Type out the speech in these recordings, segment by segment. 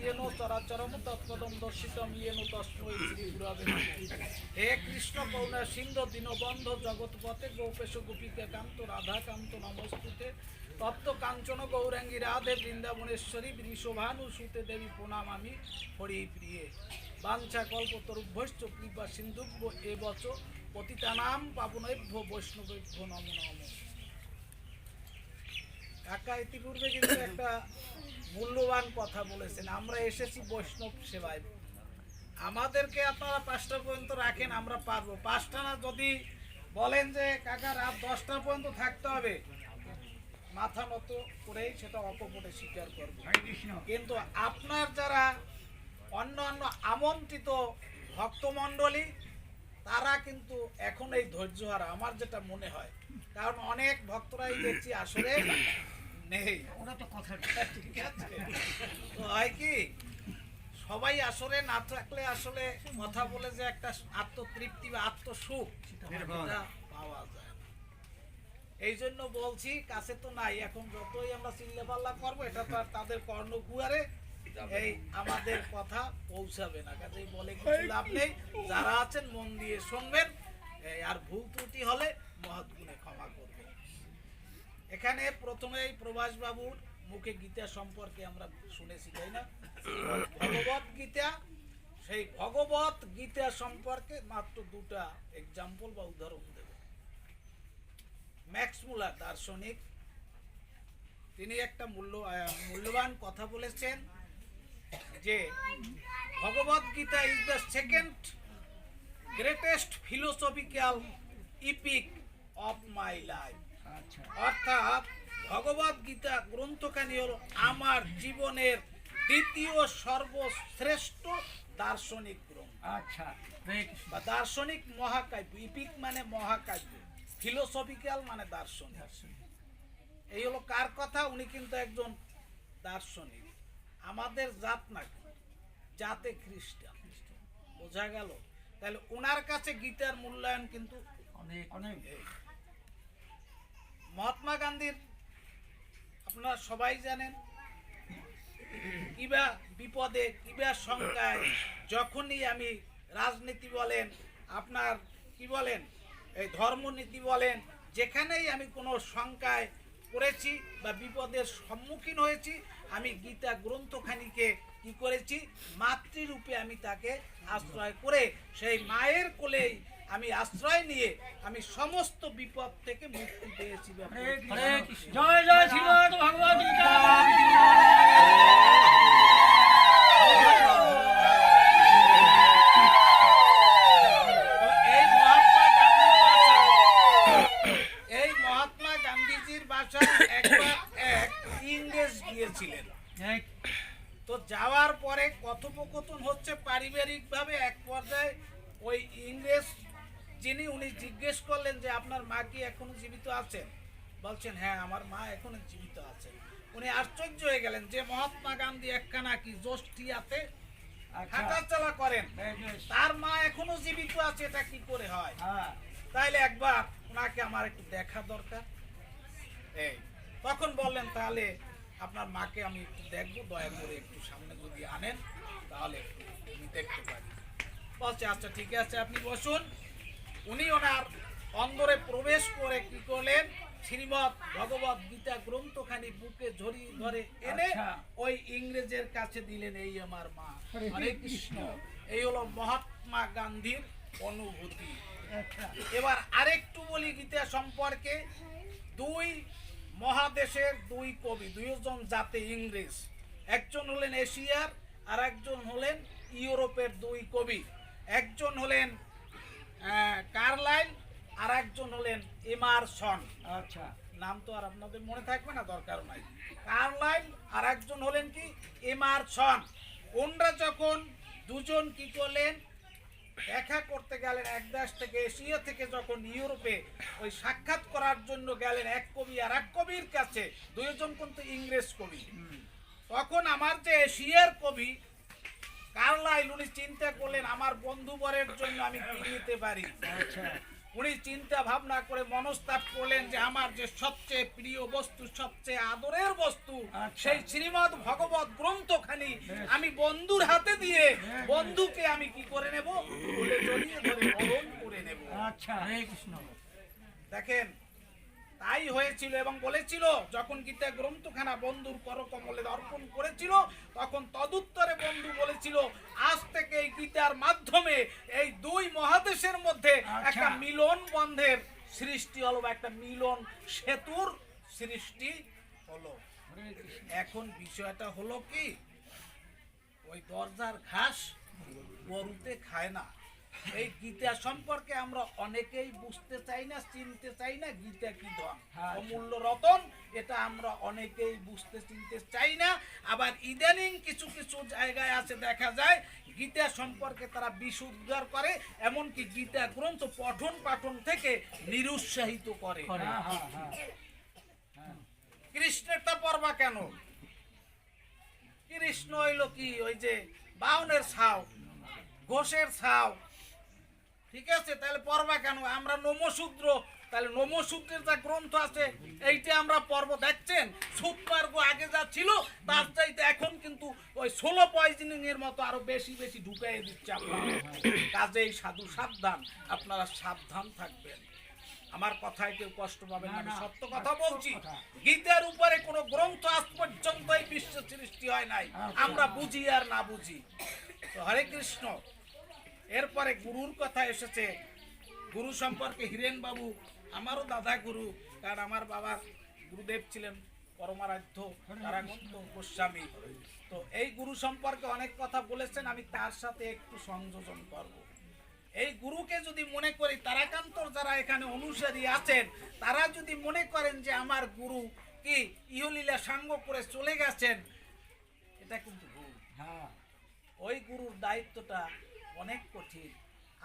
যেন চরাচরম তৎপদম দর্শিতম ইয়েন তস্মৈ শ্রী গুরবে নমঃ। হে কৃষ্ণ করুণা সিন্ধু দীনবন্ধ জগৎপতে গোপেশ গোপিকা কান্ত রাধা কান্ত নমস্তুতে তত্ত্ব কাঞ্চন গৌরাঙ্গী রাধে বৃন্দাবনেশ্বরী বৃষভানু সুতে দেবী প্রণামামি হরি প্রিয়ে। বাঞ্ছা কল্পতরুভ্যশ্চ কৃপা সিন্ধুভ্য এবচ পতিতানাম পাবনেভ্য বৈষ্ণবেভ্য নমো নমঃ। কাকা ইতিপূর্বে কিন্তু একটা মূল্যবান কথা বলেছেন, আমরা এসেছি বৈষ্ণব সেবায়। আমাদেরকে আপনারা 5টা পর্যন্ত রাখেন, আমরা পারবো। 5টা না, যদি বলেন যে কাকা রাত 10টা পর্যন্ত থাকতে হবে, মাথা নত করেই সেটা অকপটে স্বীকার করবো। কিন্তু আপনার যারা অন্য অন্য আমন্ত্রিত ভক্তমণ্ডলী, তারা কিন্তু এখন এই ধৈর্য হারা, আমার যেটা মনে হয়। কারণ অনেক ভক্তরাই দেখছি আসলে নেই, ওরা তো কথা ঠিক আছে। তো হয় কি, সবাই আসলে না থাকলে আসলে কথা বলে যে একটা আত্মতৃপ্তি বা আত্মসুখ এটা পাওয়া যায়। এই জন্য বলছি, কাছে তো নাই, এখন যতই আমরা চিল্লা পাল্লা করবো এটা তো আর তাদের কর্ণকুয়ারে এই আমাদের কথা পৌঁছাবে না। কাজেই বলে কিছু লাভ নেই। যারা আছেন মন দিয়ে শুনবেন, আর ভুল ত্রুটি হলে মহৎ গুণে ক্ষমা করবেন। এখানে প্রথমেই প্রভাস বাবুর মুখে গীতা সম্পর্কে আমরা শুনেছি, তাই না? ভগবত গীতা, সেই ভগবত গীতা সম্পর্কে মাত্র 2টা এক্সাম্পল বা উদাহরণ দেব। ম্যাক্স মুলার দার্শনিক, তিনি একটা মূল্যবান কথা বলেছেন যে Bhagavad Gita is the second greatest philosophical epic of my life. অর্থাৎ ভগবত গীতা গ্রন্থখানি হল আমার জীবনের দ্বিতীয় সর্বশ্রেষ্ঠ দার্শনিক গ্রন্থ। আচ্ছা, বা দার্শনিক মহাকাব্য। ইপিক মানে মহাকাব্য, ফিলোসফিক্যাল মানে দার্শনিক। এই হলো কার কথা? উনি কিন্তু একজন দার্শনিক। আমাদের জাত না, জাতে খ্রিস্টান, বোঝা গেল? তাহলে ওনার কাছে গীতার মূল্যায়ন কিন্তু অনেক অনেক। মহাত্মা গান্ধীর আপনারা সবাই জানেন, কিবা বিপদে কিবা শঙ্কায়, যখনই আমি রাজনীতি বলেন, আপনার কি বলেন, এই ধর্মনীতি বলেন, যেখানেই আমি কোনো শঙ্কায় পড়েছি বা বিপদের সম্মুখীন হয়েছি, আমি গীতা গ্রন্থখানিকে কি করেছি, মাতৃরূপে আমি তাকে আশ্রয় করে, সেই মায়ের কোলেই আমি আশ্রয় নিয়ে আমি সমস্ত বিপদ থেকে মুক্তি পেয়েছি। জয় জয় শ্রীমদ্ ভগবদ্ গীতা। এই মহাত্মা গান্ধীজির বাসায় একবার এক ইংরেজ গিয়েছিলেন। তো যাওয়ার পরে কথোপকথন হচ্ছে পারিবারিক ভাবে। এক পর্যায়ে ওই ইংরেজ যিনি, উনি জিজ্ঞেস করলেন যে আপনার মা কি এখনো জীবিত আছেন? বলছেন হ্যাঁ, আমার মা এখনো জীবিত আছেন। উনি আশ্চর্য হয়ে গেলেন যে মহাত্মা গান্ধী একখানা কি জোষ্ঠিয়াতে হাঁটাচলা করেন, তার মা এখনো জীবিত আছে, এটা কি করে হয়? তাইলে একবার ওনাকে আমার একটু দেখা দরকার। এই তখন বললেন তাহলে আপনার মাকে আমি একটু দেখবো, দয়া করে একটু সামনে যদি আনেন তাহলে আমি দেখতে পারি। বলছে আচ্ছা ঠিক আছে, আপনি বসুন। উনি ওনার অন্দরে প্রবেশ করে কি করলেন, শ্রীমদ্ ভগবত গীতা গ্রন্থখানি বুকে ঝরিয়ে ধরে এনে ওই ইংরেজের কাছে দিলেন, এই আমার মা। হরে কৃষ্ণ। এই হলো মহাত্মা গান্ধীর অনুভূতি। এবার আরেকটু বলি গীতা সম্পর্কে। 2 মহাদেশের 2 কবি, 2জন জাতি ইংরেজ। একজন হলেন এশিয়ার, আর একজন হলেন ইউরোপের 2 কবি। একজন হলেন কার্লাইল, আর একজন হলেন এমারসন। আচ্ছা, নাম তো আর আপনাদের মনে থাকবে না, দরকার নাই। কার্লাইল আর একজন হলেন কি এমারসন। ওনরা যখন দুজন কি করলেন, দেখা করতে গেলেন এক দেশ থেকে, এশিয়া থেকে যখন ইউরোপে ওই সাক্ষাৎ করার জন্য গেলেন এক কবি আর এক কবির কাছে, 2জন কিন্তু ইংরেজ কবি। তখন আমার যে এশিয়ার কবি কার্লাইল, উনি চিন্তা করলেন আমার বন্ধুবরের জন্য আমি কি নিতে পারি। উনি চিন্তা ভাবনা করে মনস্তাপ করলেন যে আমার যে সবচেয়ে প্রিয় বস্তু, সবচেয়ে আদরের বস্তু, সেই শ্রীমদ্ ভগবত গ্রন্থখানি আমি বন্ধুর হাতে দিয়ে বন্ধুকে আমি কি করে নেব, কোলে জড়িয়ে ধরে বরণ করে নেব। আচ্ছা, হরে কৃষ্ণ। দেখেন, তাই হয়েছিল এবং বলেছিল যখন গীতা গ্রন্থখানা বন্ধুর করকমলে অর্পণ করেছিল, তখন তদুত্তরে বন্ধু বলেছিল আজ থেকে এই গীতার মাধ্যমে এই দুই মহাদেশের মধ্যে একটা মিলন বন্ধের সৃষ্টি হলো, বা একটা মিলন সেতুর সৃষ্টি হলো। এখন বিষয়টা হলো কি, ওই দরজার ঘাস গরুতে খায় না। এই গীতা সম্পর্কে আমরা অনেকেই বুঝতে চাই না, চিনতে চাই না। গীতা কি ধন, অমূল্য রতন, এটা আমরা অনেকেই বুঝতে চিনতে চাই না। আবার ইদানিং কিছু কিছু জায়গায় আছে দেখা যায় গীতা সম্পর্কে তারা বিশুদ্ধার করে, এমনকি গীতা গ্রন্থ পঠন পাঠন থেকে নিরুৎসাহিত করে। কৃষ্ণেরটা পড়বা কেন? কৃষ্ণ হইল কি, ওই যে বাউনের ছাও, ঘোষের ছাও, ঠিক আছে? তাহলে পড়বা কেন? আমরা নমশূদ্র, তাহলে নমশূদ্রের যা গ্রন্থ আছে এইটা আমরা পর্ব দেখছেন। সুতমার্গ আগে যা ছিল তার চাইতে এখন কিন্তু ওই 16 পয়জনিং এর মতো আরো বেশি বেশি ঢুকাই দিচ্ছে আপনারা। কাজেই সাধু সাবধান, আপনারা সাবধান থাকবেন। আমার কথায় কেউ কষ্ট পাবেন না, আমি সত্য কথা বলছি। গীতার উপরে কোনো গ্রন্থ আজ পর্যন্ত এই বিশ্ব সৃষ্টি হয় নাই, আমরা বুঝি আর না বুঝি। তো হরে কৃষ্ণ। এরপরে গুরুর কথা এসেছে। গুরু সম্পর্কে হিরেন বাবু আমারও দাদা গুরু, কারণ আমার বাবার গুরুদেব ছিলেন পরমারাধ্য তারাকান্ত গোস্বামী। তো এই গুরু সম্পর্কে অনেক কথা বলেছেন, আমি তার সাথে একটু সংযোজন করব। এই গুরুকে যদি মনে করি, তারাকান্তর যারা এখানে অনুসারী আছেন তারা যদি মনে করেন যে আমার গুরু কি ইহলীলা সাঙ্গ করে চলে গেছেন, এটা কিন্তু ভুল। ওই গুরুর দায়িত্বটা অনেক কঠিন।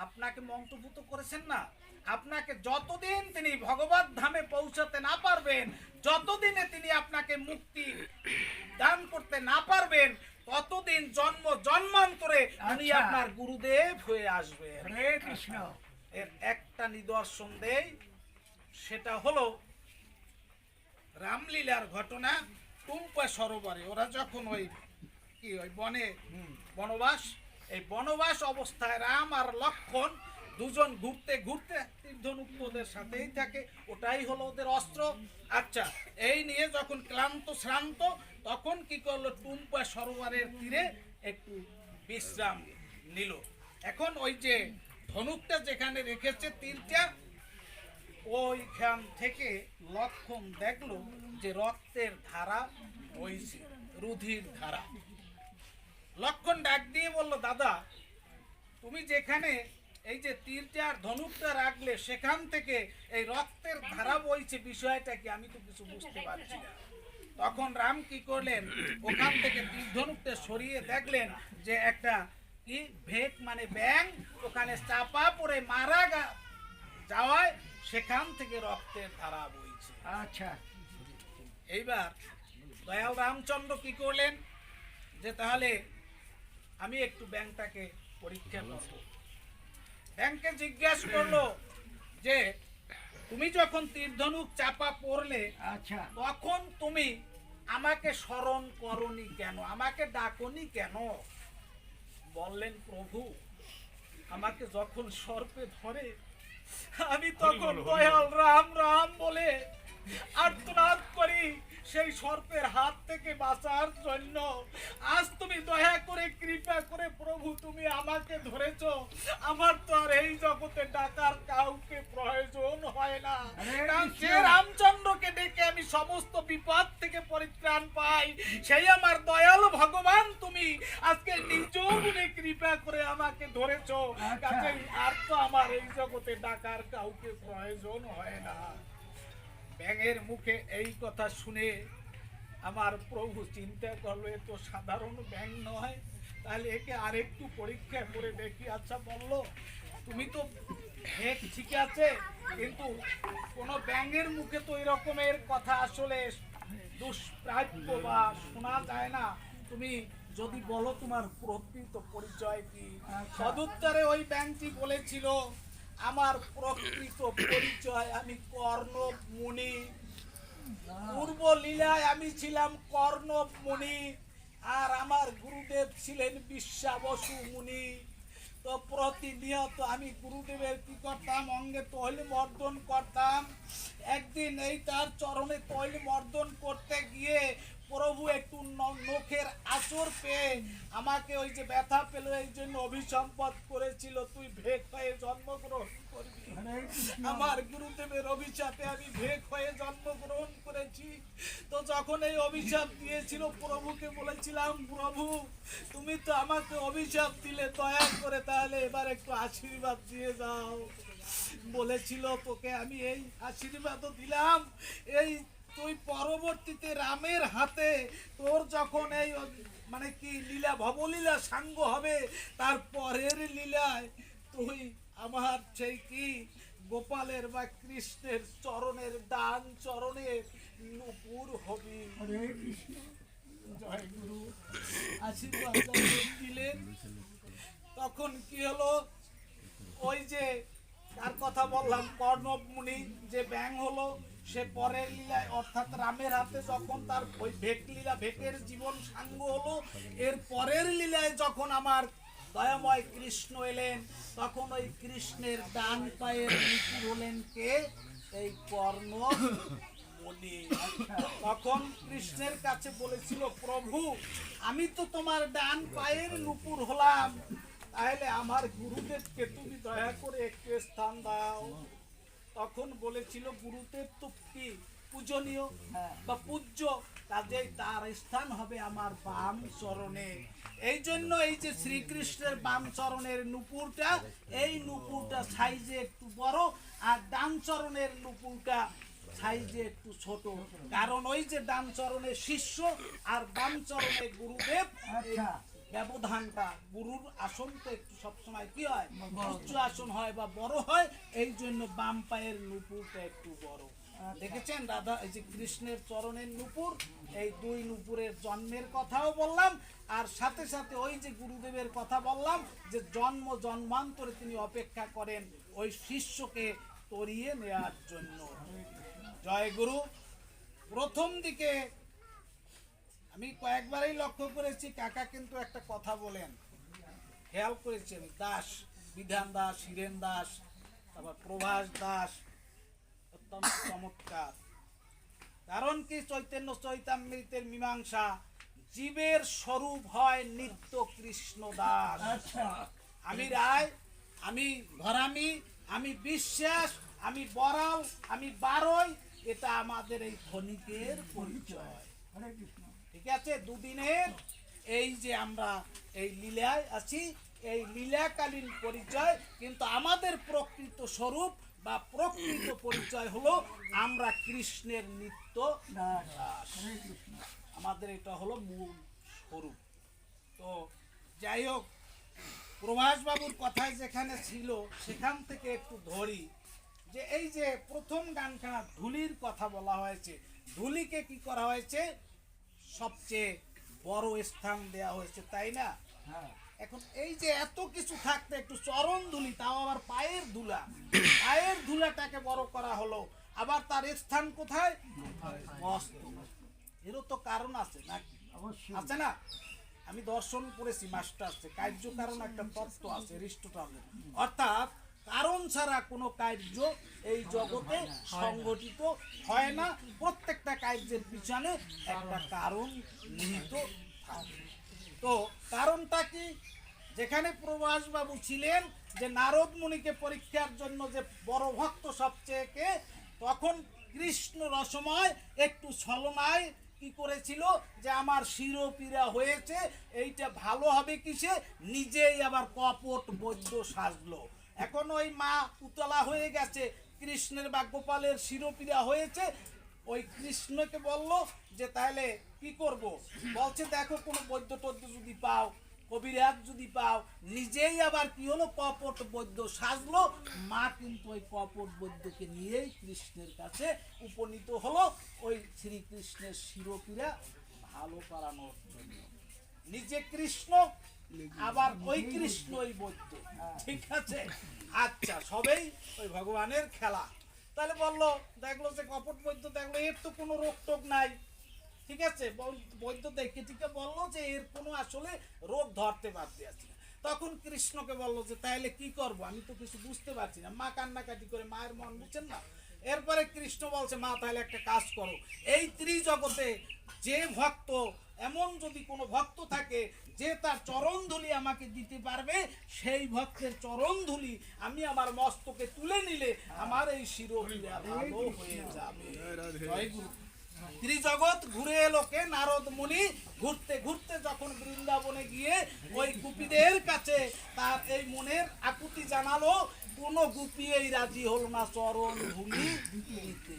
আপনাকে মন্ত্রভূত করেছেন না, আপনাকে যতদিন তিনি ভগবত ধামে পৌঁছাতে না পারবেন, যতদিনে তিনি আপনাকে মুক্তি দান করতে না পারবেন, ততদিন জন্ম জন্মান্তরে তিনি আপনার গুরুদেব হয়ে আসবেন। হরে কৃষ্ণ। এর একটা নিদর্শন দেই, সেটা হলো রামলীলার ঘটনা। টুম্পা সরোবরে ওরা যখন ওই কি ওই বনে বনবাস, এই বনবাস অবস্থায় রাম আর লক্ষ্মণ দুজন ঘুরতে ঘুরতে তীর্ধনুক ওদের সাথেই থাকে, ওটাই হলো ওদের অস্ত্র। আচ্ছা, এই নিয়ে যখন ক্লান্ত শ্রান্ত, তখন কি করলো, টুম্পা সরোবরের তীরে একটু বিশ্রাম নিল। এখন ওই যে ধনুকটা যেখানে রেখেছে তীরটা, ওইখান থেকে লক্ষ্মণ দেখলো যে রক্তের ধারা বইছে, রুধির ধারা। লক্ষ্মণ ডাক দিয়ে বলল, দাদা তুমি যেখানে এই যে তীরটা আর ধনুকটা রাখলে সেখান থেকে এই রক্তের ধারা বইছে, বিষয়টা কি? আমি তো কিছু বুঝতে পারছি না। তখন রাম কি করলেন, ওখান থেকে তীর ধনুকটা সরিয়ে দেখলেন যে একটা কি ভেক মানে ব্যাং ওখানে চাপা পড়ে মারা যাওয়ায় সেখান থেকে রক্তের ধারা বইছে। আচ্ছা, এইবার দয়াল রামচন্দ্র কি করলেন, যে তাহলে আমি একটু ব্যাংকটাকে পরীক্ষা করব। ব্যাংকে জিজ্ঞাসা করলো যে তুমি যখন তীরধনুক চাপা পড়লে, আচ্ছা, তখন তুমি আমাকে স্মরণ করনি কেন, আমাকে ডাকনি কেন? বললেন, প্রভু আমাকে যখন সর্পে ধরে আমি তখন দয়াল রাম রাম বলে আর্তনাদ করি সেই সর্পের হাত থেকে বাঁচার জন্য। আজ তুমি দয়া করে কৃপা করে প্রভু তুমি আমাকে ধরেছ, আমার তো আর এই জগতে ডাকার কাউকে প্রয়োজন হয় না। কারণ যে রামচন্দ্রকে ডেকে আমি সমস্ত বিপদ থেকে পরিত্রাণ পাই, সেই আমার দয়ালু ভগবান তুমি আজকে নিজ গুণে কৃপা করে আমাকে ধরেছ। কাজেই আর তো আমার এই জগতে ডাকার কাউকে প্রয়োজন হয় না। ব্যাঙের মুখে এই কথা শুনে আমার প্রভু চিন্তা করলো, এ তো সাধারণ ব্যাঙ নয়, তাহলে একে আরেকটু পরীক্ষা করে দেখি। আচ্ছা বললো, তুমি তো হেক ঠিক আছে, কিন্তু কোন ব্যাঙের মুখে তো এই রকমের কথা আসলে দুষ্প্রাপ্য বা শোনা যায় না। তুমি যদি বলো তোমার প্রকৃত পরিচয় কি? সদুত্তরে ওই ব্যাঙটি বলেছিল, আমার প্রকৃত পরিচয়, আমি কর্ণ মুনি। পূর্ব লীলায় আমি ছিলাম কর্ণ মুনি, আর আমার গুরুদেব ছিলেন বিশ্বাবসু মুনি। তো প্রতিনিয়ত আমি গুরুদেবের কি করতাম, অঙ্গে তৈল মর্দন করতাম। একদিন এই তার চরণে তৈল মর্দন করতে গিয়ে প্রভু একটু নখের আঁচড় পেয়ে আমাকে ওই যে ব্যথা পেল, এই জন্য অভিসম্পদ করেছিল, তুই ভেক হয়ে জন্মগ্রহণ করবি। আমার গুরুদেবের অভিশাপে আমি ভেক হয়ে জন্মগ্রহণ করেছি। তো যখন এই অভিশাপ দিয়েছিল, প্রভুকে বলেছিলাম, প্রভু তুমি তো আমাকে অভিশাপ দিলে, দয়া করে তাহলে এবার একটু আশীর্বাদ দিয়ে যাও। বলেছিল, তোকে আমি এই আশীর্বাদও দিলাম, এই তুই পরবর্তীতে রামের হাতে তোর যখন এই মানে কি লীলা ভবলীলা সাঙ্গ হবে, তার পরের লীলায় তুই আমার সেই কি গোপালের বা কৃষ্ণের চরণের ডান চরণের নূপুর হবি। জয় গুরু আশীর্বাদ দিলেন। তখন কি হলো, ওই যে তার কথা বললাম কর্ণ মুনি যে ব্যাং হলো, সে পরের লীলায় অর্থাৎ রামের হাতে যখন তার ওই ভেক লীলা, ভেকের জীবন সাঙ্গ হলো, এর পরের লীলায় যখন আমার দয়াময় কৃষ্ণ এলেন, তখন ওই কৃষ্ণের ডান পায়ের নূপুর হলেন কে, এই কর্ণ মুনি। তখন কৃষ্ণের কাছে বলেছিল, প্রভু আমি তো তোমার ডান পায়ের নূপুর হলাম, তাহলে আমার গুরুদেবকে তুমি দয়া করে একটু স্থান দাও। তখন বলেছিল, গুরুদেব তো কি পূজনীয় বা পূজ্য, কাজেই তার স্থান হবে আমার বাম চরণে। এই জন্য এই যে শ্রীকৃষ্ণের বাম চরণের নূপুরটা, এই নূপুরটা সাইজে একটু বড়, আর ডান চরণের নূপুরটা সাইজে একটু ছোট। কারণ ওই যে ডান চরণে শিষ্য আর বাম চরণে গুরুদেব, ব্যবধানটা, গুরুর আসন তো একটু সবসময় কি হয়, উচ্চ আসন হয় বা বড় হয়, এই জন্য বাম পায়ের নূপুরটা একটু বড়। দেখেছেন রাধা, এই যে কৃষ্ণের চরণের নূপুর, এই দুই নূপুরের জন্মের কথাও বললাম, আর সাথে সাথে ওই যে গুরুদেবের কথা বললাম, যে জন্ম জন্মান্তরে তিনি অপেক্ষা করেন ওই শিষ্যকে তরিয়ে নেওয়ার জন্য। জয় গুরু। প্রথম দিকে আমি কয়েকবারই লক্ষ্য করেছি, কাকা কিন্তু একটা কথা বলেন, খেয়াল করেছেন, দাস, বিধান দাস, হীরেন দাস, তারপর প্রভাস দাস, অত্যন্ত চমৎকার। কারণ কি, চৈতন্য চৈতামৃতের মীমাংসা, জীবের স্বরূপ হয় নিত্য কৃষ্ণ দাস। আমি রায়, আমি ধরামি, আমি বিশ্বাস, আমি বড়াল, আমি বারই, এটা আমাদের এই ক্ষণিকের পরিচয়। ঠিক আছে, দুদিনের এই যে আমরা এই লীলায় আছি, এই লীলাকালীন পরিচয়, কিন্তু আমাদের প্রকৃত স্বরূপ বা প্রকৃত পরিচয় হলো আমরা কৃষ্ণের নিত্য দাস। আমাদের এটা হলো মূল স্বরূপ। তো যাই হোক, প্রভাস বাবুর কথায় যেখানে ছিল সেখান থেকে একটু ধরি, যে এই যে প্রথম গানখানা ধুলির কথা বলা হয়েছে, ধুলিকে কি করা হয়েছে, সবচেয়ে বড় স্থান দেয়া হয়েছে, তাই না? এখন এই যে এত কিছু থাকতে একটু চরণ ধুলি, তাও আবার পায়ের ধুলা, পায়ের ধুলাটাকে বড় করা হলো, আবার তার স্থান কোথায়, মস্তক। এরও তো কারণ আছে নাকি, আছে না? আমি দর্শন করেছি, মাস্টার্সে কার্য কারণ একটা তত্ত্ব আছে অ্যারিস্টটলের, অর্থাৎ কারণ ছাড়া কোনো কার্য এই জগতে সংগঠিত হয় না, প্রত্যেকটা কার্যের পিছনে একটা কারণ নিহিত থাকে। তো কারণটা কি, যেখানে প্রভাস বাবু ছিলেন, যে নারদ মুনিকে পরীক্ষার জন্য যে বড় ভক্ত সবচেয়ে কে, তখন কৃষ্ণ রসময় একটু ছলনায় কি করেছিল, যে আমার শিরোপীড়া হয়েছে, এইটা ভালো হবে কিসে, নিজেই আবার কপট বৈদ্য সাজলো। এখন ওই মা উতলা হয়ে গেছে, কৃষ্ণের বা গোপালের শিরোপীড়া হয়েছে, ওই কৃষ্ণকে বলল যে তাহলে কি করব, বলছে দেখো কোনো বৈদ্য টদ্য যদি পাও, কবিরাজ যদি পাও। নিজেই আবার কি হলো, কপট বৈদ্য সাজলো। মা কিন্তু ওই কপট বৈদ্যকে নিয়েই কৃষ্ণের কাছে উপনীত হলো, ওই শ্রীকৃষ্ণের শিরোপীড়া ভালো করানোর জন্য। নিজে কৃষ্ণ, আবার ওই কৃষ্ণ ওই বৈদ্য, ঠিক আছে। আচ্ছা, সবেই ওই ভগবানের খেলা। তাহলে বললো, দেখলো যে কপট বৈদ্য দেখলো এর তো কোনো রোগ টোগ নাই, ঠিক আছে। বৈদ্য দেখে ঠিক বললো যে এর কোনো আসলে রোগ ধরতে পারতে আছে না। তখন কৃষ্ণকে বললো যে তাহলে কি করব, আমি তো কিছু বুঝতে পারছি না। মা কান্নাকাটি করে, মায়ের মন বুঝছেন না। এরপরে কৃষ্ণ বলছে, মা তাহলে একটা কাজ করো, এই ত্রিজগতে যে ভক্ত, এমন যদি কোনো ভক্ত থাকে যে তার চরণধুলি আমাকে দিতে পারবে, সেই ভক্তের চরণধুলি আমি আমার মস্তকে তুলে নিলে আমার এই শিরোপীড়া ভালো হয়ে যাবে। জয় গুরু। ত্রিজগৎ ঘুরে এলো কে? নারদ মুনি। ঘুরতে ঘুরতে যখন বৃন্দাবনে গিয়ে ওই গোপীদের কাছে তার এই মনের আকুতি জানালো, কোন গোপী এই রাজি হলো না চরণ ধুলি দিতে।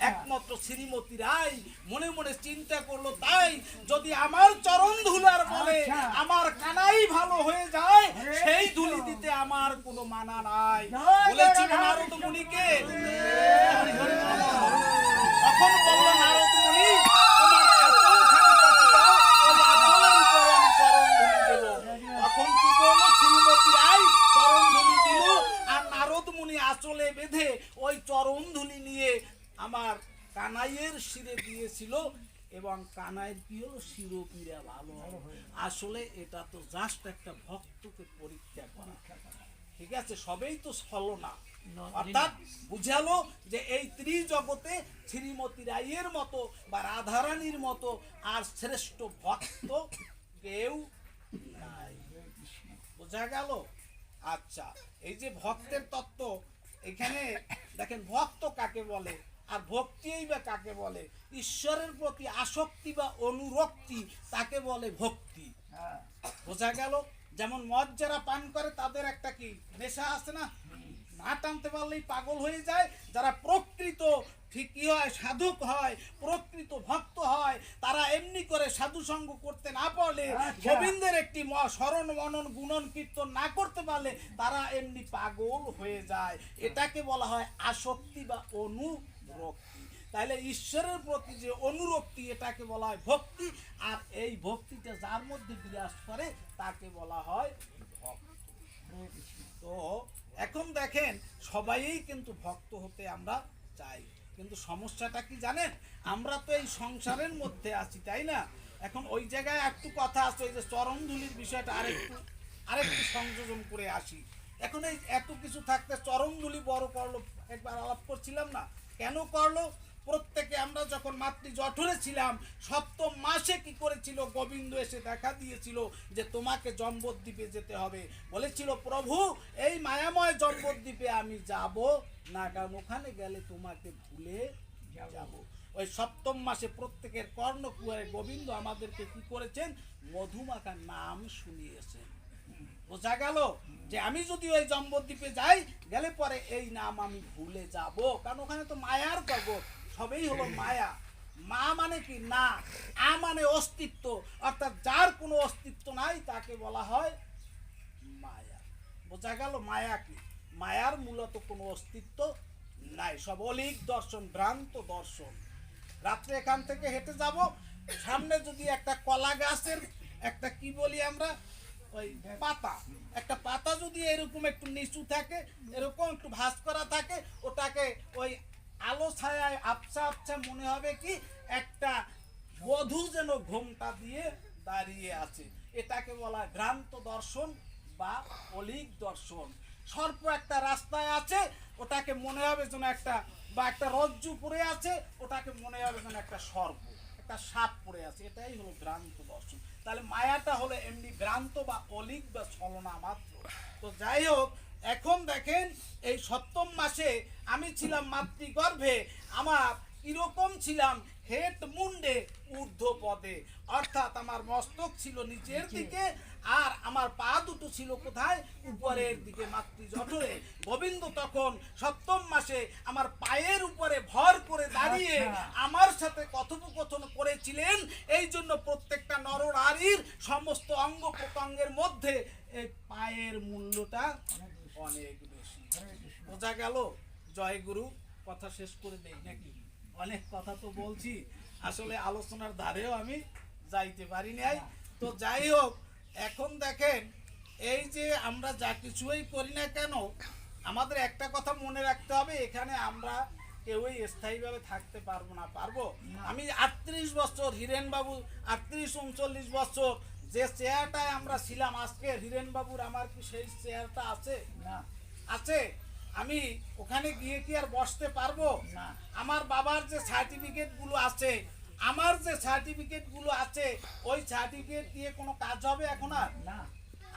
একমাত্র শ্রীমতী রায় মনে মনে চিন্তা করলো, তাই যদি আমার চরণ ধুলার বলে আমার কানাই ভালো হয়ে যায়, সেই ধুলি দিতে আমার কোনো মানা নাই। বলেছিল নারদ মুনিকে। তখন বলল নারদ মুনি, তোমার এতখানি কাছে দাও, ওই আঁচলের উপরে আমি চরণ ধুলি দেব। তখন কি করলো? শ্রীমতী রায় চরণ ধুলি দিল, আর নারদ মুনি আঁচলে বেঁধে ওই চরণ ধুলি নিয়ে আমার কানাইয়ের শিরে দিয়েছিল, এবং কানাইয়ের কি হলো? শিরোপীড়া ভালো। আসলে এটা তো জাস্ট একটা ভক্তকে পরীক্ষা করা, ঠিক আছে। সবেই তো ছলনা। অর্থাৎ বুঝালো যে এই ত্রিজগতে শ্রীমতী রায়ের মতো বা রাধারানীর মতো আর শ্রেষ্ঠ ভক্ত কেউ নাই। বোঝা গেল? আচ্ছা, এই যে ভক্তের তত্ত্ব, এখানে দেখেন ভক্ত কাকে বলে আর ভক্তিই বা কাকে বলে। ঈশ্বরের প্রতি আসক্তি বা অনুরক্তি তাকে বলে ভক্তি। বোঝা গেল? যেমন মদ যারা পান করে তাদের একটা কি নেশা আছে না, না টানতে পারলেই পাগল হয়ে যায়। যারা প্রকৃত ঠিকই হয়, সাধক হয়, প্রকৃত ভক্ত হয়, তারা এমনি করে সাধু সঙ্গ করতে না পারলে, গোবিন্দের একটি স্মরণ মনন গুণন কীর্তন না করতে পারলে তারা এমনি পাগল হয়ে যায়। এটাকে বলা হয় আসক্তি বা অনুরক্তি। তাহলে ঈশ্বরের প্রতি যে অনুরক্তি, এটাকে বলা হয় ভক্তি। আর এই ভক্তিটা যার মধ্যে বিরাজ করে তাকে বলা হয় ভক্ত। তো এখন দেখেন সবাই কিন্তু ভক্ত হতে আমরা চাই, কিন্তু সমস্যাটা কি জানেন? আমরা তো এই সংসারের মধ্যে আছি, তাই না? এখন ওই জায়গায় একটু কথা আছে, ওই যে চরণধুলির বিষয়টা আরেকটু সংযোজন করে আসি। এখন এই এত কিছু থাকতে চরণধুলি বড় করলো, একবার আলাপ করছিলাম না, কেন করলো? প্রত্যেকে আমরা যখন মাতৃ জঠরে ছিলাম, সপ্তম মাসে কি করেছিল? গোবিন্দ এসে দেখা দিয়েছিল যে তোমাকে জম্বদ্বীপে যেতে হবে। বলেছিল, প্রভু এই মায়াময় জম্বদ্বীপে আমি যাব না, কারণ ওখানে গেলে তোমাকে ভুলে যাব। ওই সপ্তম মাসে প্রত্যেকের কর্ণকুয়ারে গোবিন্দ আমাদেরকে কি করেছেন? মধুমাখার নাম শুনিয়েছেন। বোঝা গেল যে আমি যদি ওই জম্বদ্বীপে যাই, গেলে পরে এই নাম আমি ভুলে যাব, কারণ ওখানে তো মায়ার জগৎ, সবই হলো মায়া। মা মানে কি? না। আ মানে অস্তিত্ব, অর্থাৎ যার কোনো অস্তিত্ব নাই তাকে বলা হয় মায়া। বোঝা গেল? মায়া কি? মায়ার মূলত কোনো অস্তিত্ব নাই, সব অলীক দর্শন, ভ্রান্ত দর্শন। রাত্রে এখান থেকে হেঁটে যাব, সামনে যদি একটা কলা গাছের একটা কি বলি আমরা, ওই পাতা, একটা পাতা যদি এরকম একটু নিচু থাকে, এরকম একটু ভাঁজ করা থাকে, ওটাকে ওই আলো ছায়ায় আবছা আবছা মনে হবে কি একটা বধূ যেন ঘোমটা দিয়ে দাঁড়িয়ে আছে। এটাকে বলা হয় ভ্রান্ত দর্শন বা অলীক দর্শন। সর্প একটা রাস্তায় আছে, ওটাকে মনে হবে যেন একটা, বা একটা রজ্জু পড়ে আছে, ওটাকে মনে হবে যেন একটা সর্প, একটা সাপ পড়ে আছে। এটাই হলো ভ্রান্ত দর্শন। তাহলে মায়াটা হলো এমনি ভ্রান্ত বা অলীক বা ছলনা মাত্র। তো যাই হোক, এখন দেখেন এই সপ্তম মাসে আমি ছিলাম মাতৃগর্ভে। আমার কিরকম ছিলাম? হেট মুন্ডে ঊর্ধ্ব পদে, অর্থাৎ আমার মস্তক ছিল নিচের দিকে, আর আমার পা দুটো ছিল কোথায়? উপরের দিকে, মাতৃ জঠরে। গোবিন্দ তখন সপ্তম মাসে আমার পায়ের উপরে ভর করে দাঁড়িয়ে আমার সাথে কথোপকথন করেছিলেন। এই জন্য প্রত্যেকটা নরনারীর সমস্ত অঙ্গ প্রত্যঙ্গের মধ্যে এই পায়ের মূল্যটা অনেক বেশি। বোঝা গেল? জয় গুরু। কথা শেষ করে দেই নাকি? অনেক কথা তো বলছি, আসলে আলোচনার ধারেও আমি যাইতে পারি নাই। তো যাই হোক, এখন দেখেন এই যে আমরা যা কিছুই করি না কেন আমাদের একটা কথা মনে রাখতে হবে, এখানে আমরা কেউই স্থায়ীভাবে থাকতে পারবো না। পারবো? আমি 38 বছর, হিরেন বাবু 38-39 বছর যে চেয়ারটায় আমরা ছিলাম, আজকে হিরেন বাবুর আমার কি সেই চেয়ারটা আছে? না আছে। আমি ওখানে গিয়ে কি আর বসতে পারবো? না। আমার বাবার যে সার্টিফিকেট গুলো আছে, আমার যে সার্টিফিকেট গুলো আছে, ওই সার্টিফিকেট দিয়ে কোনো কাজ হবে এখন আর? না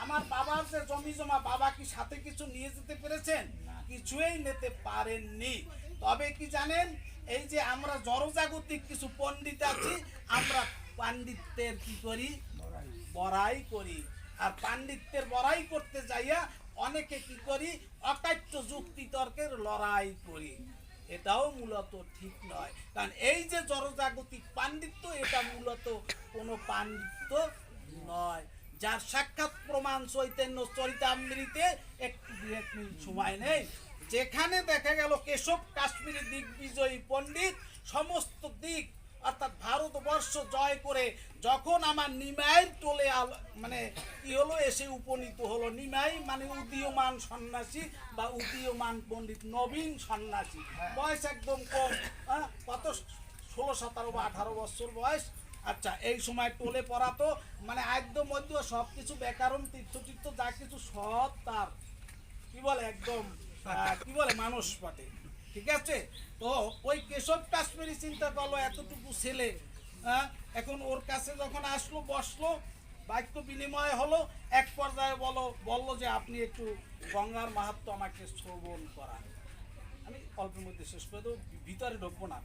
আমার বাবার যে জমি জমা, বাবা কি সাথে কিছু নিয়ে যেতে পেরেছেন? কিছুই নিতে পারেননি। তবে কি জানেন, এই যে আমরা জড়জাগতিক কিছু পণ্ডিত আছি, আমরা পাণ্ডিত্যের কি করি? বড়াই করি। আর পাণ্ডিত্যের বড়াই করতে যাইয়া অনেকে কি করি? অকাট্য যুক্তি তর্কের লড়াই করি। এটাও মূলত ঠিক নয়, কারণ এই যে জড়জাগতিক পাণ্ডিত্য, এটা মূলত কোনো পাণ্ডিত্য নয়। যার সাক্ষাৎ প্রমাণ চৈতন্য চরিতামৃতে, একটু 2-1 মিনিট সময় নেই, যেখানে দেখা গেল কেশব কাশ্মীরি দিগ্বিজয়ী পণ্ডিত সমস্ত দিক অর্থাৎ ভারতবর্ষ জয় করে যখন আমার নিমাইয়ের টোলে মানে কি হলো, এসে উপনীত হলো। নিমাই মানে উদীয়মান সন্ন্যাসী বা উদীয়মান পণ্ডিত, নবীন সন্ন্যাসী, বয়স একদম কম, কত 16-17 বা 18 বছর বয়স। আচ্ছা, এই সময় টোলে পড়াতো, মানে একদম মধ্য সব কিছু ব্যাকরণ তীর্থ যা কিছু সব তার কি বলে একদম কি বলে মানুষ পাটে। ঠিক আছে, তো ওই কেশব কাশ্মীরি চিন্তা করলো এতটুকু ছেলে, এখন ওর কাছে যখন আসলো, বসলো, বাক্য বিনিময় হলো, এক পর্যায়ে বললো যে আপনি একটু গঙ্গার মাহাত্ম্য আমাকে শ্রবণ করান। আমি অল্পের মধ্যে শেষ করে দেবো, ভিতরে ঢুকবো না।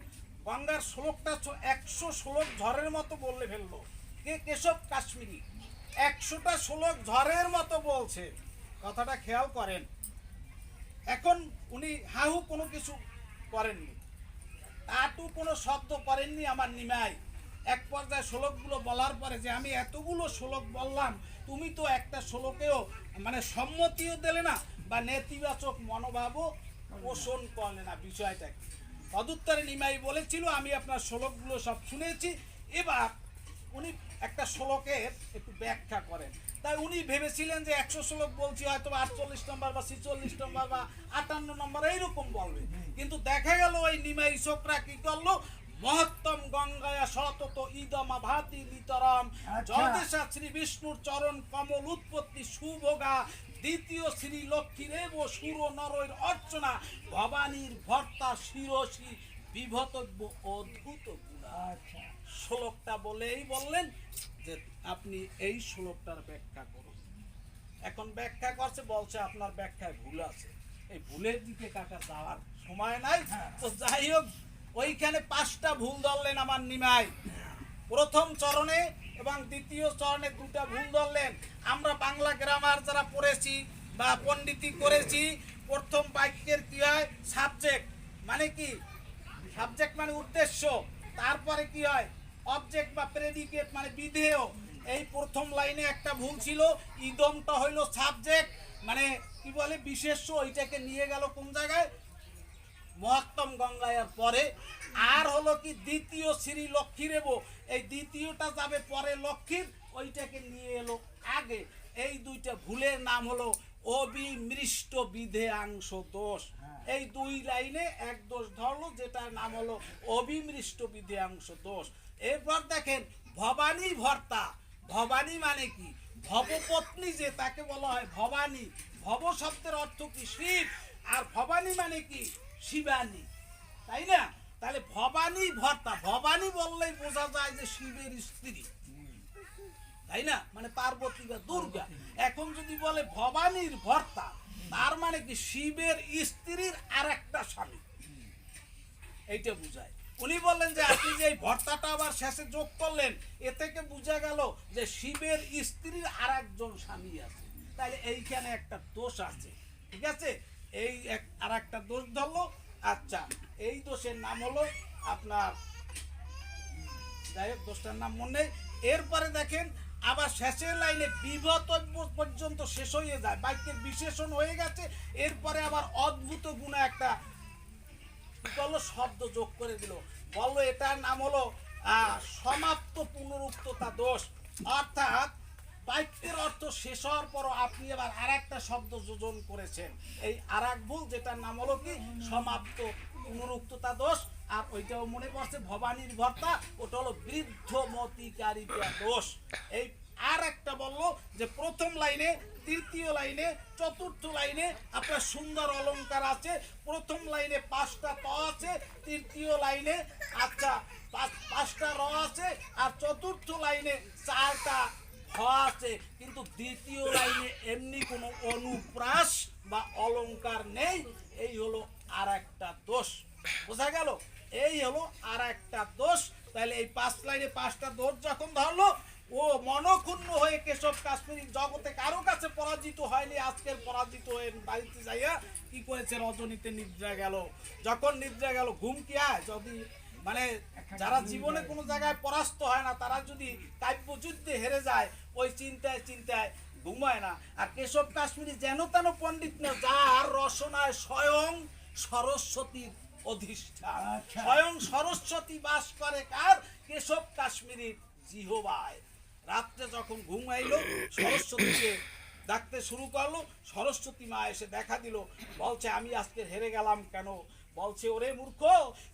গঙ্গার শ্লোকটা 100 শ্লোক ঝড়ের মতো বললে ফেললো কে? কেশব কাশ্মীরি 100টা শ্লোক ঝড়ের মতো বলছে। কথাটা খেয়াল করেন। এখন উনি হাহু কোনো কিছু করেননি, আটু কোনো শব্দ করেননি আমার নিমাই। এক পর্যায়ে শ্লোকগুলো বলার পরে যে আমি এতগুলো শ্লোক বললাম, তুমি তো একটা শ্লোকেও মানে সম্মতিও দিলে না বা নেতিবাচক মনোভাবও পোষণ করলে না, বিষয়টা কি? তদুত্তরে নিমাই বলেছিল আমি আপনার শ্লোকগুলো সব শুনেছি, এবার উনি একটা শ্লোকের একটু ব্যাখ্যা করেন। তাই উনি ভেবেছিলেন যে 100 শ্লোক বলছি, হয়তো 48 নম্বর বা 46 নম্বর বা 58 নম্বর এইরকম বলবে। কিন্তু দেখা গেল ওই নিমাই ছোকরা কি করলো, মহত্তম গঙ্গায়া সতত ইদমা ভাতি বিতরম, জগদেশা শ্রী বিষ্ণুর চরণ কমল উৎপত্তি সুভোগা, দ্বিতীয় শ্রী লক্ষ্মীরেব সুর নরৈর অর্চনা, ভবানীর ভর্তা শিরসী বিভতব্য অদ্ভুত গুণা। শ্লোকটা বলেই বললেন যে আপনি এই শ্লোকটার ব্যাখ্যা করুন। এখন ব্যাখ্যা করছে, বলছে আপনার ব্যাখ্যায় ভুল আছে। এই ভুলের দিকে কাকা যাওয়ার সময় নাই। তো যাই হোক, ওইখানে 5টা ভুল ধরলেন আমার নিমাই, প্রথম চরণে এবং দ্বিতীয় চরণে 2টা ভুল ধরলেন। আমরা বাংলা গ্রামার যারা পড়েছি বা পণ্ডিতি করেছি, প্রথম বাক্যের কি হয়? সাবজেক্ট মানে কি? সাবজেক্ট মানে উদ্দেশ্য, তারপরে কি হয়? অবজেক্ট বা প্রেডিকেট মানে বিধেয়। এই প্রথম লাইনে একটা ভুল ছিল, ইদমটা হইলো সাবজেক্ট মানে কি বলে বিশেষ্য, ওইটাকে নিয়ে গেল কোন জায়গায়? মহত্তম গঙ্গায়ার পরে। আর হলো কি দ্বিতীয় শ্রী লক্ষ্মীরেব, এই দ্বিতীয়টা যাবে পরে লক্ষ্মীর, ওইটাকে নিয়ে এলো আগে। এই 2টা ভুলের নাম হলো অবিমৃষ্ট বিধেয়াংশ দোষ। এই 2 লাইনে এক দোষ ধরলো, যেটার নাম হলো অবিমৃষ্ট বিধেয়াংশ দোষ। এরপর দেখেন ভবানী ভর্তা, ভবানী মানে কি? ভবপত্নী যে, তাকে বলা হয় ভবানী। ভব শব্দের অর্থ কি? শিব। আর ভবানী মানে কি? শিবানী, তাই না? তাহলে ভবানী ভর্তা, ভবানী বললেই বোঝা যায় যে শিবের স্ত্রী, তাই না? মানে পার্বতী বা দুর্গা। এখন যদি বলে ভবানীর ভর্তা, তার মানে কি? শিবের স্ত্রীর আর একটা স্বামী, এইটা বুঝায়। উনি বললেন যে আপনি যে এই ভর্তাটা আবার শেষে যোগ করলেন, এ থেকে বোঝা গেল যে শিবের স্ত্রীর আর একজন স্বামী আছে, তাহলে এইখানে একটা দোষ আছে। ঠিক আছে, এই আর একটা দোষ ধরলো। আচ্ছা, এই দোষের নাম হলো আপনার, যাই হোক দোষটার নাম মনে নেই। এরপরে দেখেন আবার শেষের লাইনে বিভতব্য পর্যন্ত শেষ হয়ে যায়, বাক্যের বিশেষণ হয়ে গেছে। এরপরে আবার অদ্ভুত গুণ একটা বললো, শব্দ যোগ করে দিল, বললো এটার নাম হলো সমাপ্ত পুনরুক্ততা দোষ। অর্থাৎ বাক্যের অর্থ শেষ হওয়ার পরও আপনি আবার আর একটা শব্দ যোজন করেছেন, এই আর এক ভুল, যেটার নাম হলো কি সমাপ্ত পুনরুক্ততা দোষ। আর ওইটাও মনে পড়ছে ভবানীর ভর্তা, ওটা হলো বৃদ্ধমতিকারিতা দোষ। এই আর একটা বললো যে প্রথম লাইনে, তৃতীয় লাইনে, চতুর্থ লাইনে আপনার সুন্দর অলংকার আছে। প্রথম লাইনে 5টা ত আছে, তৃতীয় লাইনে আচ্ছা 5টা র আছে, আর চতুর্থ লাইনে 4টা হ আছে, কিন্তু দ্বিতীয় লাইনে এমনি কোনো অনুপ্রাস বা অলংকার নেই। এই হলো আর একটা দোষ, বোঝা গেল? এই হলো আর একটা দোষ। তাহলে এই 5 লাইনে 5টা দোষ যখন ধরলো, ও মনক্ষুণ্ণ হয়ে কেশব কাশ্মীরি জগতে কারো কাছে পরাজিত হয়নি, আজকের পরাজিত হয়ে বাড়িতে যাইয়া কি করেছে, রজনীতে নিদ্রা গেল। যখন নিদ্রা গেল, ঘুম কি হয়? যদি মানে যারা জীবনে কোনো জায়গায় পরাস্ত হয় না, তারা যদি কাব্য যুদ্ধে হেরে যায়, ওই চিন্তায় চিন্তায় ঘুমায় না। আর কেশব কাশ্মীরি যেন তেন পণ্ডিত না, যার রসনায় স্বয়ং সরস্বতীর অধিষ্ঠান, স্বয়ং সরস্বতী বাস করে কার? কেশব কাশ্মীরির জিহবায়। রাত্রে যখন ঘুম আইলো, সরস্বতীকে ডাকতে শুরু করলো। সরস্বতী মা এসে দেখা দিল, বলছে আমি আজকে হেরে গেলাম কেন? বলছে ওরে মূর্খ,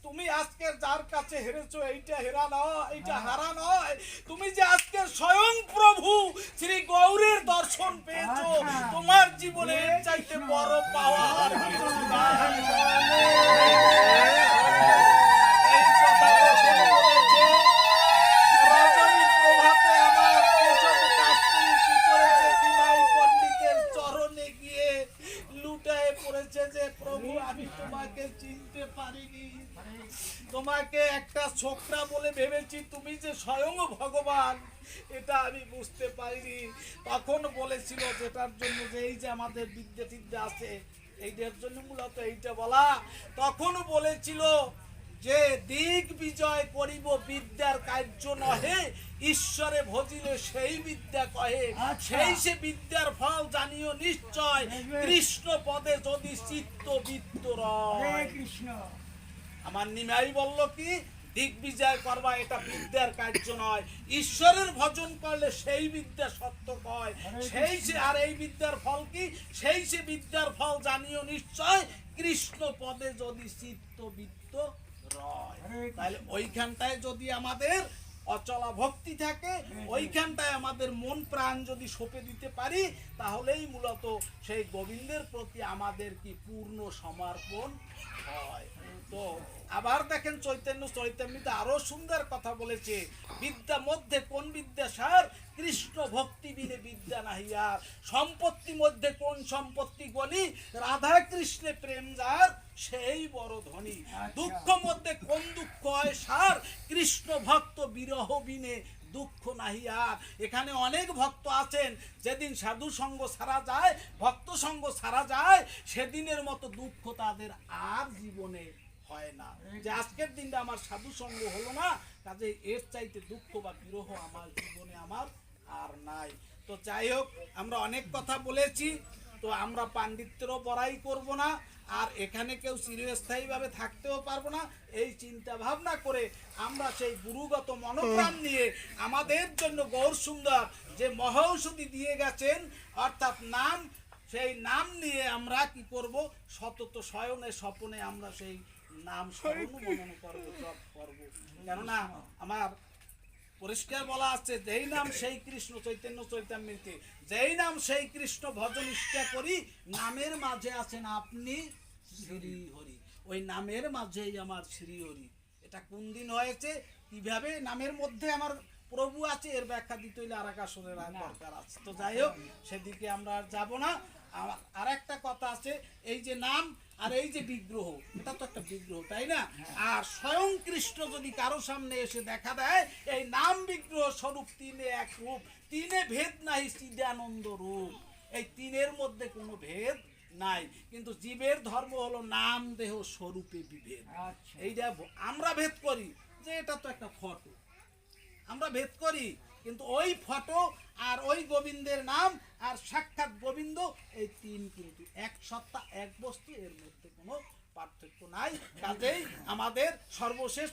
তুমি আজকে যার কাছে হেরেছো এইটা হেরা নয়, এইটা হারা নয়, তুমি যে আজকে স্বয়ং প্রভু শ্রী গৌরের দর্শন পেয়েছো, তোমার জীবনে এর চাইতে বড় পাওয়ার কিছু নাই। এই কথা যখন বলেছে, রজনী প্রভাতে আমার কেশব কাশ্মীরি কি করেছে, বিনয় পণ্ডিতের চরণে গিয়ে লুটায়ে পড়েছে যে প্রভু আমি তোমাকে চিনতে পারিনি, তোমাকে একটা ছোকরা বলে ভেবেছি, তুমি যে স্বয়ং ভগবান এটা আমি বুঝতে পারিনি। তখন বলেছিল যেটার জন্য, যে এই যে আমাদের বিদ্যা টিদ্যা আছে এইটার জন্য মূলত এইটা বলা, তখন বলেছিল যে দিক বিজয় করিব বিদ্যার কার্য নহে, ঈশ্বরে ভজিলে সেই বিদ্যা কহে, সেই সে বিদ্যার ফল জানিও নিশ্চয়, কৃষ্ণ পদে যদি চিত্ত বৃত্ত রয়। আমার নিমাই বলল কি, দিগ্বিজয় করবা এটা বিদ্যার কার্য নয়, ঈশ্বরের ভজন করলে সেই বিদ্যা সত্য কয়, সেই সে। আর এই বিদ্যার ফল কি? সেই সে বিদ্যার ফল জানিও নিশ্চয়, কৃষ্ণ পদে যদি চিত্ত বৃত্ত রয়। তাহলে ওইখানটায় যদি আমাদের অচলা ভক্তি থাকে, ওইখানটায় আমাদের মন প্রাণ যদি সঁপে দিতে পারি, তাহলেই মূলত সেই গোবিন্দের প্রতি আমাদের কি পূর্ণ সমর্পণ হয়। তো আবার দেখেন চৈতন্য চৈতন্যতে আরো সুন্দর কথা বলেছে, বিদ্যা মধ্যে কোন বিদ্যা সার, কৃষ্ণ ভক্তি বিনে বিদ্যা নাহিয়া, সম্পত্তি মধ্যে কোন সম্পত্তি গণি, রাধা কৃষ্ণে প্রেম যার সেই বড় ধনী, দুঃখ মধ্যে কোন দুঃখ হয় সার, কৃষ্ণ ভক্ত বিরহ বিনে দুঃখ নাহি আর। এখানে অনেক ভক্ত আছেন, যেদিন সাধু সঙ্গ ছাড়া যায়, ভক্ত সঙ্গ ছাড়া যায়, সেদিনের মতো দুঃখ তাদের আর জীবনে হয় না, যে আজকের দিনটা আমার সাধু সঙ্গ হলো না, কাজে এর চাইতে দুঃখ বা বিরহ আমার জীবনে আমার আর নাই। তো যাই হোক, আমরা অনেক কথা বলেছি, তো আমরা পাণ্ডিত্যেরও বড়াই করব না, আর এখানে কেউ চিরস্থায়ীভাবে থাকতেও পারবো না। এই চিন্তা ভাবনা করে আমরা সেই গুরুগত মনোপ্রাণ নিয়ে আমাদের জন্য গৌর সুন্দর যে মহৌষধি দিয়ে গেছেন, অর্থাৎ নাম, সেই নাম নিয়ে আমরা কি করব, সতত শয়নে স্বপনে আমরা সেই নাম স্মরণ মনন করবো, জপ করবো। কেননা আমার পরিষ্কার বলা আছে, যেই নাম সেই কৃষ্ণ, চৈতন্য চৈতামৃতে, যেই নাম সেই কৃষ্ণ ভজন ইচ্ছা করি, নামের মাঝে আছেন আপনি শ্রী হরি, ওই নামের মাঝেই আমার শ্রী হরি। এটা কোন দিন হয়েছে, কিভাবে নামের মধ্যে আমার প্রভু আছে, এর ব্যাখ্যা দিতে হইলে আর এক আসরের দরকার আছে। তো যাই হোক, সেদিকে আমরা আর যাব না। আর একটা কথা আছে, এই যে নাম আর এই যে বিগ্রহ, এটা তো একটা বিগ্রহ, তাই না? আর স্বয়ং কৃষ্ণ যদি কারো সামনে এসে দেখা দেয়, এই নাম বিগ্রহ স্বরূপ তিনে এক রূপ, তিনে ভেদ নাই চিদানন্দ রূপ, এই তিনের মধ্যে কোনো ভেদ নাই। কিন্তু জীবের ধর্ম হলো নাম দেহ স্বরূপে বিভেদ। এইটা আমরা ভেদ করি যে এটা তো একটা ফটো, আমরা ভেদ করি, কিন্তু ওই ফটো আর ওই গোবিন্দের নাম আর সাক্ষাৎ গোবিন্দ, এই তিন কিন্তু এক সত্তা, এক বস্তু, এর মধ্যে কোনো পার্থক্য নাই। কাজেই আমাদের সর্বশেষ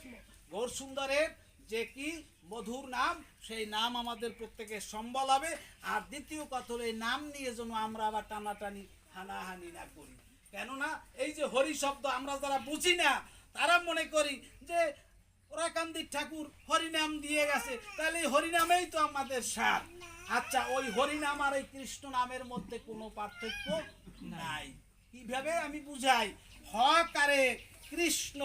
গৌর সুন্দরের যে কি মধুর নাম, সেই নাম আমাদের প্রত্যেকের সম্বল হবে। আর দ্বিতীয় কথা হলো এই নাম নিয়ে যেন আমরা আবার টানাটানি হানাহানি না করি। কেননা এই যে হরি শব্দ আমরা যারা বুঝি না তারা মনে করি যে ওরাকান্দির ঠাকুর হরিনাম দিয়ে গেছে, তাহলে এই হরিনামেই তো আমাদের সার। আচ্ছা, ওই হরিনাম আর এই কৃষ্ণ নামের মধ্যে কোনো পার্থক্য নাই। কিভাবে আমি বুঝাই? হকারে কৃষ্ণ,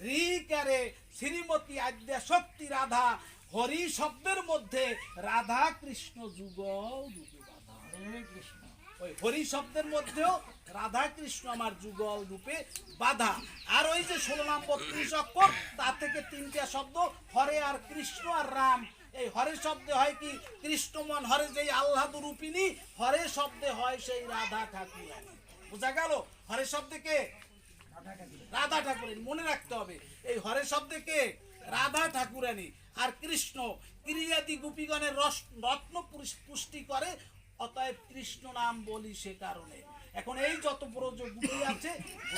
রিকারে শ্রীমতী আদ্যা শক্তি রাধা। হরি শব্দের মধ্যে রাধা কৃষ্ণ যুগল রূপে বাধা। ওই হরি শব্দের মধ্যেও রাধা কৃষ্ণ আমার যুগল রূপে বাধা। আর ওই যে 16 নাম 32 অক্ষর, তার থেকে 3টা শব্দ হরে আর কৃষ্ণ আর রাম। এই হরে শব্দে হয় কি কৃষ্ণমন, হরে যেই আহ্লাদ রূপিণী, হরে শব্দে হয় সেই রাধা ঠাকুরানী। বোঝা গেল? হরে শব্দে কে? রাধা ঠাকুরানী। মনে রাখতে হবে এই হরে শব্দে কে? রাধা ঠাকুরানী। আর কৃষ্ণ ক্রিয়াদি গোপীগণের রত্ন পুষ্টি করে, অতএব কৃষ্ণ নাম বলি সে কারণে। এখন এই যত ব্রজ গোপী আছে,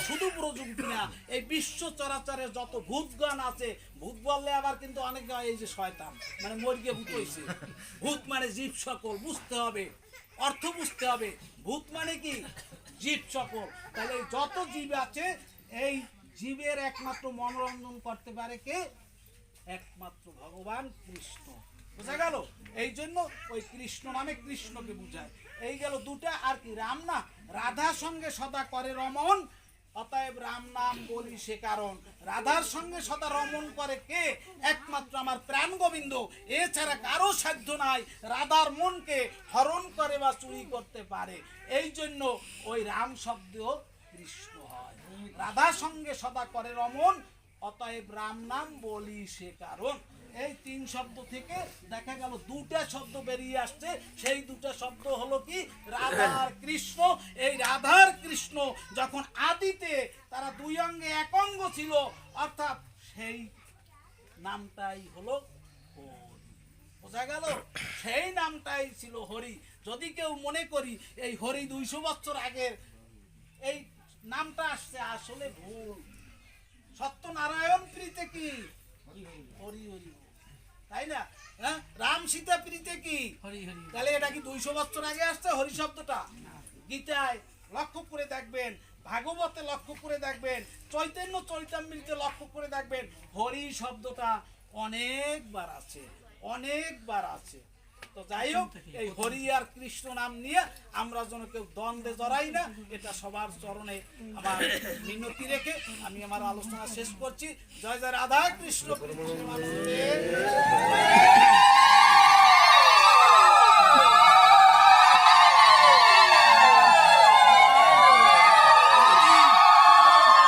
শুধু ব্রজ গোপী না, এই বিশ্ব চরাচরের যত ভূতগণ আছে, ভূত বললে আবার কিন্তু অনেক এই যে শয়তান মানে মর্গে ভূত হইছে। ভূত মানে জীব সকল, বুঝতে হবে, অর্থ বুঝতে হবে। ভূত মানে কি? জীব সকল। তাহলে এই যত জীব আছে, এই জীবের একমাত্র মনোরঞ্জন করতে পারে কে? একমাত্র ভগবান কৃষ্ণ। বোঝা গেল? এই জন্য ওই কৃষ্ণ নামে কৃষ্ণকে বুঝায়। এই গেল দুটা। আর কি? রাম না, রাধার সঙ্গে সদা করে রমন, অতএব রাম নাম বলি সে কারণ। রাধার সঙ্গে সদা রমন করে কে? একমাত্র আমার প্রাণ গোবিন্দ। এছাড়া কারো সাধ্য নাই রাধার মনকে হরণ করে বা চুরি করতে পারে। এই জন্য ওই রাম শব্দ কৃষ্ণ হয়। রাধার সঙ্গে সদা করে রমন, অতএব রাম নাম বলি সে কারণ। এই 3 শব্দ থেকে দেখা গেল 2টা শব্দ বেরিয়ে আসছে। সেই 2টা শব্দ হলো কি? রাধা আর কৃষ্ণ। এই রাধার কৃষ্ণ যখন আদিতে তারা 2 অঙ্গে 1 অঙ্গ ছিল, অর্থাৎ সেই নামটাই হলো হরি। বোঝা গেল? সেই নামটাই ছিল হরি। যদি কেউ মনে করি এই হরি 200 বছর আগের এই নামটা আসছে, আসলে ভুল। সত্যনারায়ণ প্রীতে কি? হরি হরি, তাই না? হ্যাঁ, রাম সীতা প্রীতে কি? হরি হরি। তাহলে এটা কি 200 বছর আগে আসছে হরি শব্দটা? গীতায় লক্ষ্য করে দেখবেন, ভাগবতে লক্ষ্য করে দেখবেন, চৈতন্য চরিতামৃতে লক্ষ্য করে দেখবেন, হরি শব্দটা অনেকবার আছে, অনেকবার আছে। তো যাই হোক, এই হরি আর কৃষ্ণ নাম নিয়ে আমরা যেন কেউ দ্বন্দ্বে জড়াই না, এটা সবার চরণে আমার মিনতি রেখে আমি আমার আলোচনা শেষ করছি। জয় জয় রাধা কৃষ্ণ।